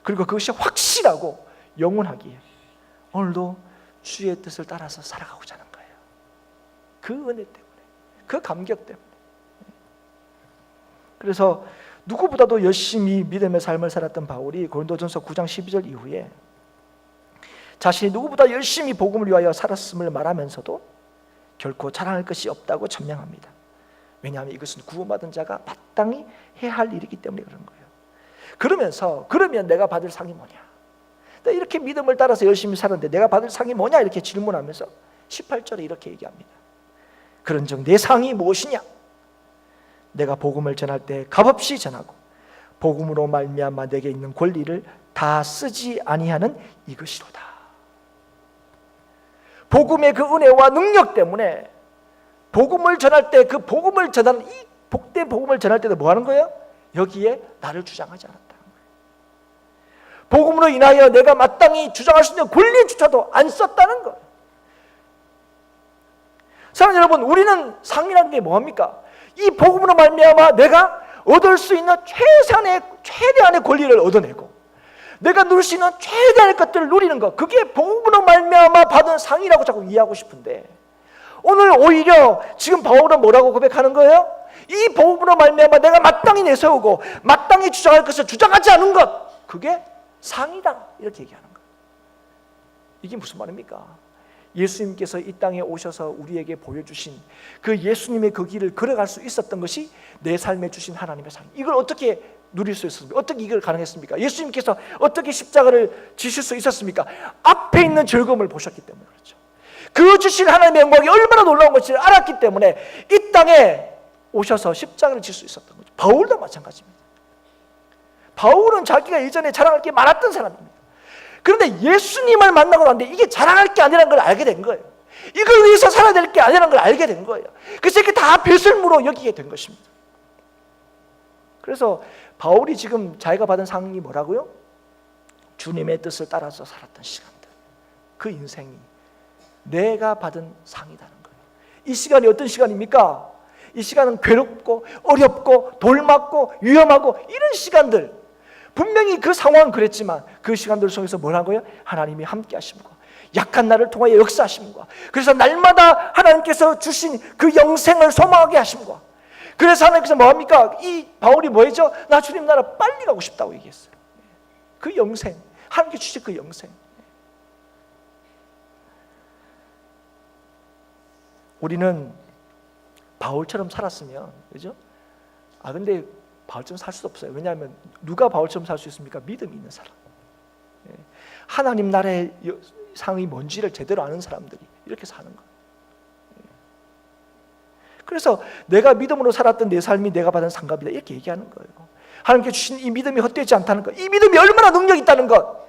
그리고 그것이 확실하고 영원하기에 오늘도 주의 뜻을 따라서 살아가고자 하는 거예요. 그 은혜 때문에, 그 감격 때문에. 그래서 누구보다도 열심히 믿음의 삶을 살았던 바울이 고린도전서 9장 12절 이후에 자신이 누구보다 열심히 복음을 위하여 살았음을 말하면서도 결코 자랑할 것이 없다고 천명합니다. 왜냐하면 이것은 구원받은 자가 마땅히 해야 할 일이기 때문에 그런 거예요. 그러면서 그러면 내가 받을 상이 뭐냐? 내가 이렇게 믿음을 따라서 열심히 살았는데 내가 받을 상이 뭐냐? 이렇게 질문하면서 18절에 이렇게 얘기합니다. 그런즉 내 상이 무엇이냐? 내가 복음을 전할 때 값없이 전하고 복음으로 말미암아 내게 있는 권리를 다 쓰지 아니하는 이것이로다. 복음의 그 은혜와 능력 때문에 복음을 전할 때 그 복음을 전하는 이 복된 복음을 전할 때도 뭐 하는 거예요? 여기에 나를 주장하지 않았다는 거예요. 복음으로 인하여 내가 마땅히 주장할 수 있는 권리조차도 안 썼다는 거예요. 사랑하는 여러분, 우리는 상이라는 게 뭐합니까? 이 복음으로 말미암아 내가 얻을 수 있는 최대한의 권리를 얻어내고 내가 누릴 수 있는 최대한의 것들을 누리는 것, 그게 복음으로 말미암아 받은 상이라고 자꾸 이해하고 싶은데, 오늘 오히려 지금 바울은 뭐라고 고백하는 거예요? 이 복음으로 말미암아 내가 마땅히 내세우고 마땅히 주장할 것을 주장하지 않은 것, 그게 상이다, 이렇게 얘기하는 거예요. 이게 무슨 말입니까? 예수님께서 이 땅에 오셔서 우리에게 보여주신 그 예수님의 그 길을 걸어갈 수 있었던 것이 내 삶에 주신 하나님의 상. 이걸 어떻게 누릴 수 있었습니까? 어떻게 이걸 가능했습니까? 예수님께서 어떻게 십자가를 지실 수 있었습니까? 앞에 있는 즐거움을 보셨기 때문에 그렇죠. 그 주신 하나님의 영광이 얼마나 놀라운 것인지 알았기 때문에 이 땅에 오셔서 십자가를 질 수 있었던 거죠. 바울도 마찬가지입니다. 바울은 자기가 예전에 자랑할 게 많았던 사람입니다. 그런데 예수님을 만나고 났는데 이게 자랑할 게 아니라는 걸 알게 된 거예요. 이걸 위해서 살아야 될 게 아니라는 걸 알게 된 거예요. 그래서 이렇게 다 배설물로 여기게 된 것입니다. 그래서 바울이 지금 자기가 받은 상이 뭐라고요? 주님의 뜻을 따라서 살았던 시간들, 그 인생이 내가 받은 상이라는 거예요. 이 시간이 어떤 시간입니까? 이 시간은 괴롭고 어렵고 돌맞고 위험하고 이런 시간들, 분명히 그 상황은 그랬지만 그 시간들 속에서 뭐라고요? 하나님이 함께 하심과 약한 나를 통하여 역사하심과, 그래서 날마다 하나님께서 주신 그 영생을 소망하게 하심과, 그래서 하나님께서 뭐합니까? 이 바울이 뭐했죠? 나 주님 나라 빨리 가고 싶다고 얘기했어요. 그 영생, 하나님께 주신 그 영생. 우리는 바울처럼 살았으면, 그죠? 근데 바울처럼 살 수 없어요. 왜냐하면 누가 바울처럼 살 수 있습니까? 믿음이 있는 사람, 하나님 나라의 상이 뭔지를 제대로 아는 사람들이 이렇게 사는 거예요. 그래서 내가 믿음으로 살았던 내 삶이 내가 받은 상급이다, 이렇게 얘기하는 거예요. 하나님께 주신 이 믿음이 헛되지 않다는 것, 이 믿음이 얼마나 능력이 있다는 것,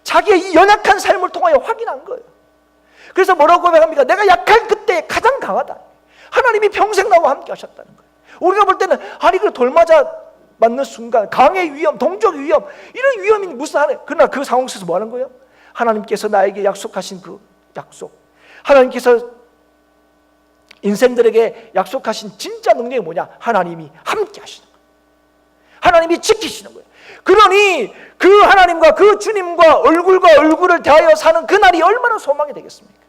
자기의 이 연약한 삶을 통하여 확인한 거예요. 그래서 뭐라고 고백합니까? 내가 약할 그때 가장 강하다. 하나님이 평생 나와 함께 하셨다는 거예요. 우리가 볼 때는 아니 그 돌맞아 맞는 순간 강의 위험, 동족의 위험, 이런 위험이 무슨 하네. 그러나 그 상황 속에서 뭐 하는 거예요? 하나님께서 나에게 약속하신 그 약속, 하나님께서 인생들에게 약속하신 진짜 능력이 뭐냐? 하나님이 함께 하시는 거예요. 하나님이 지키시는 거예요. 그러니 그 하나님과 그 주님과 얼굴과 얼굴을 대하여 사는 그날이 얼마나 소망이 되겠습니까?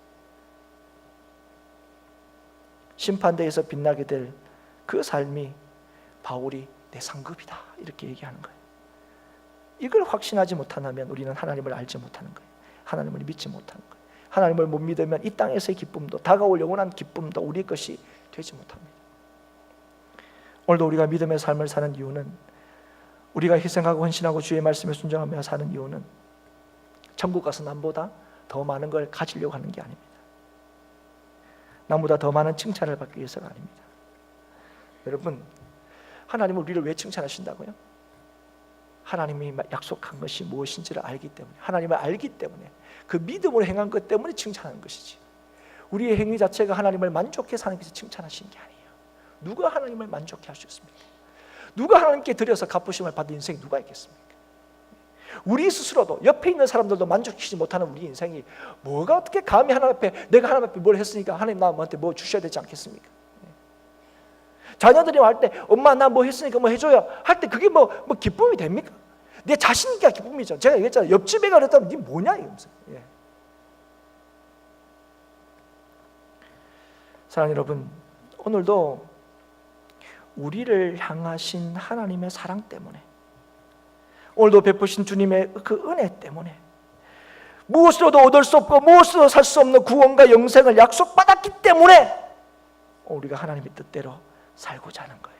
심판대에서 빛나게 될 그 삶이 바울이 내 상급이다, 이렇게 얘기하는 거예요. 이걸 확신하지 못한다면 우리는 하나님을 알지 못하는 거예요. 하나님을 믿지 못하는 거예요. 하나님을 못 믿으면 이 땅에서의 기쁨도, 다가올 영원한 기쁨도 우리 것이 되지 못합니다. 오늘도 우리가 믿음의 삶을 사는 이유는, 우리가 희생하고 헌신하고 주의 말씀에 순종하며 사는 이유는 천국 가서 남보다 더 많은 걸 가지려고 하는 게 아닙니다. 남보다 더 많은 칭찬을 받기 위해서가 아닙니다. 여러분, 하나님은 우리를 왜 칭찬하신다고요? 하나님이 약속한 것이 무엇인지를 알기 때문에, 하나님을 알기 때문에, 그 믿음으로 행한 것 때문에 칭찬하는 것이지, 우리의 행위 자체가 하나님을 만족해 사는 것이 칭찬하시는 게 아니에요. 누가 하나님을 만족해 할 수 있습니까? 누가 하나님께 드려서 갚으심을 받은 인생이 누가 있겠습니까? 우리 스스로도, 옆에 있는 사람들도 만족시키지 못하는 우리 인생이 뭐가 어떻게 감히 하나님 앞에, 내가 하나님 앞에 뭘 했으니까 하나님 나한테 뭐 주셔야 되지 않겠습니까? 자녀들이 할 때 엄마 나 뭐 했으니까 뭐 해줘요 할 때 그게 뭐 기쁨이 됩니까? 내 자신이니까 기쁨이죠. 제가 얘기했잖아요. 옆집 애가 그랬다면 네 뭐냐 이러면서. 사랑하는 여러분, 오늘도 우리를 향하신 하나님의 사랑 때문에, 오늘도 베푸신 주님의 그 은혜 때문에, 무엇으로도 얻을 수 없고 무엇으로도 살 수 없는 구원과 영생을 약속받았기 때문에 우리가 하나님의 뜻대로 살고자 하는 거예요.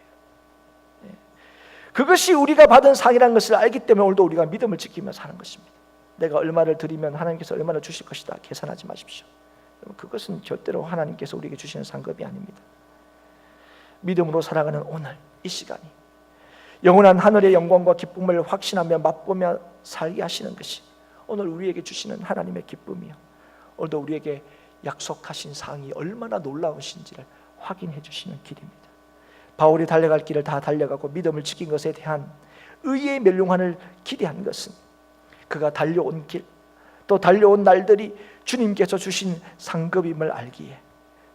그것이 우리가 받은 상이라는 것을 알기 때문에 오늘도 우리가 믿음을 지키며 사는 것입니다. 내가 얼마를 드리면 하나님께서 얼마나 주실 것이다 계산하지 마십시오. 그것은 절대로 하나님께서 우리에게 주시는 상급이 아닙니다. 믿음으로 살아가는 오늘 이 시간이 영원한 하늘의 영광과 기쁨을 확신하며 맛보며 살게 하시는 것이 오늘 우리에게 주시는 하나님의 기쁨이요, 오늘도 우리에게 약속하신 상이 얼마나 놀라우신지를 확인해 주시는 길입니다. 바울이 달려갈 길을 다 달려가고 믿음을 지킨 것에 대한 의의 멸류관을 기대한 것은 그가 달려온 길, 또 달려온 날들이 주님께서 주신 상급임을 알기에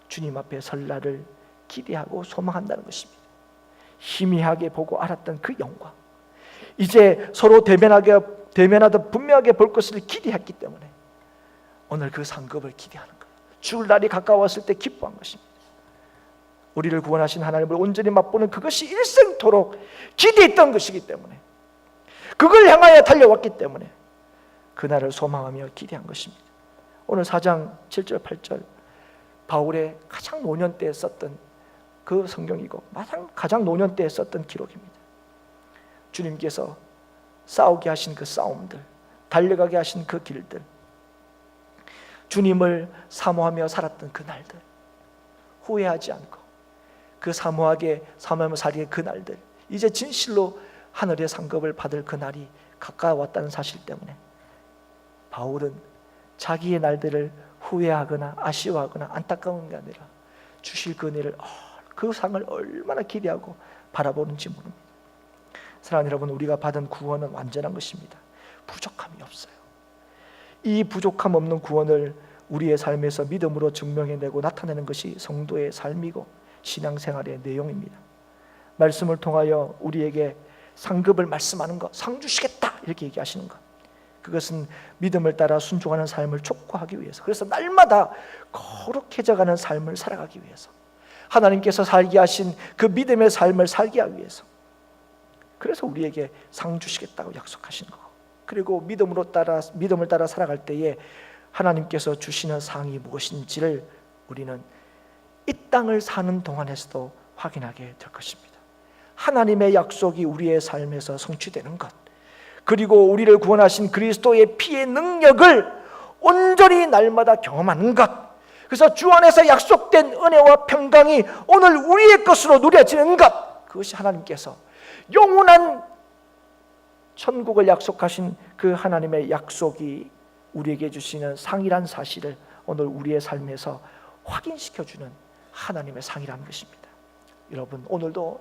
주님 앞에 설 날을 기대하고 소망한다는 것입니다. 희미하게 보고 알았던 그 영광, 이제 서로 대면하듯 분명하게 볼 것을 기대했기 때문에 오늘 그 상급을 기대하는 거예요. 죽을 날이 가까웠을 때 기뻐한 것입니다. 우리를 구원하신 하나님을 온전히 맛보는 그것이 일생토록 기대했던 것이기 때문에, 그걸 향하여 달려왔기 때문에 그날을 소망하며 기대한 것입니다. 오늘 4장 7절 8절 바울의 가장 노년 때에 썼던 그 성경이고 가장 노년 때에 썼던 기록입니다. 주님께서 싸우게 하신 그 싸움들, 달려가게 하신 그 길들, 주님을 사모하며 살았던 그 날들, 후회하지 않고 그 사모하며 살기의 그 날들, 이제 진실로 하늘의 상급을 받을 그 날이 가까웠다는 사실 때문에 바울은 자기의 날들을 후회하거나 아쉬워하거나 안타까운 게 아니라 주실 그 은혜를, 그 상을 얼마나 기대하고 바라보는지 모릅니다. 사랑하는 여러분, 우리가 받은 구원은 완전한 것입니다. 부족함이 없어요. 이 부족함 없는 구원을 우리의 삶에서 믿음으로 증명해내고 나타내는 것이 성도의 삶이고 신앙생활의 내용입니다. 말씀을 통하여 우리에게 상급을 말씀하는 것, 상 주시겠다 이렇게 얘기하시는 것, 그것은 믿음을 따라 순종하는 삶을 촉구하기 위해서, 그래서 날마다 거룩해져가는 삶을 살아가기 위해서, 하나님께서 살게 하신 그 믿음의 삶을 살게 하기 위해서, 그래서 우리에게 상 주시겠다고 약속하신 거, 그리고 믿음을 따라 살아갈 때에 하나님께서 주시는 상이 무엇인지를 우리는 이 땅을 사는 동안에서도 확인하게 될 것입니다. 하나님의 약속이 우리의 삶에서 성취되는 것, 그리고 우리를 구원하신 그리스도의 피의 능력을 온전히 날마다 경험하는 것, 그래서 주 안에서 약속된 은혜와 평강이 오늘 우리의 것으로 누려지는 것, 그것이 하나님께서 영원한 천국을 약속하신 그 하나님의 약속이 우리에게 주시는 상이란 사실을 오늘 우리의 삶에서 확인시켜주는 하나님의 상이라는 것입니다. 여러분, 오늘도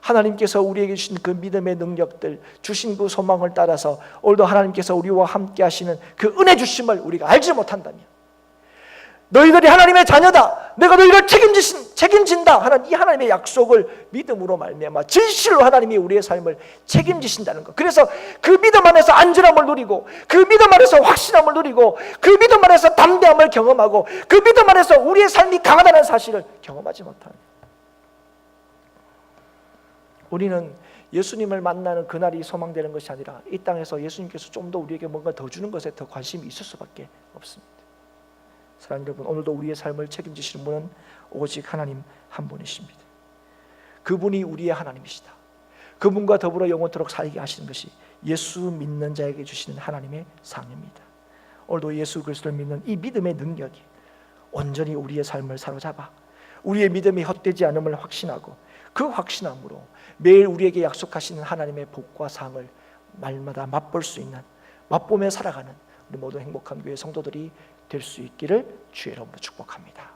하나님께서 우리에게 주신 그 믿음의 능력들, 주신 그 소망을 따라서 오늘도 하나님께서 우리와 함께 하시는 그 은혜 주심을 우리가 알지 못한다면, 너희들이 하나님의 자녀다, 내가 너희를 책임진다 하는 이 하나님의 약속을 믿음으로 말미암아 진실로 하나님이 우리의 삶을 책임지신다는 것, 그래서 그 믿음 안에서 안전함을 누리고, 그 믿음 안에서 확신함을 누리고, 그 믿음 안에서 담대함을 경험하고, 그 믿음 안에서 우리의 삶이 강하다는 사실을 경험하지 못하는, 우리는 예수님을 만나는 그날이 소망되는 것이 아니라 이 땅에서 예수님께서 좀 더 우리에게 뭔가 더 주는 것에 더 관심이 있을 수밖에 없습니다. 사랑하는 여러분, 오늘도 우리의 삶을 책임지시는 분은 오직 하나님 한 분이십니다. 그분이 우리의 하나님이시다. 그분과 더불어 영원토록 살게 하시는 것이 예수 믿는 자에게 주시는 하나님의 상입니다. 오늘도 예수 그리스도를 믿는 이 믿음의 능력이 온전히 우리의 삶을 사로잡아 우리의 믿음이 헛되지 않음을 확신하고, 그 확신함으로 매일 우리에게 약속하시는 하나님의 복과 상을 날마다 맛볼 수 있는, 맛보며 살아가는 우리 모두 행복한 교회 성도들이 될 수 있기를 주의 이름으로 축복합니다.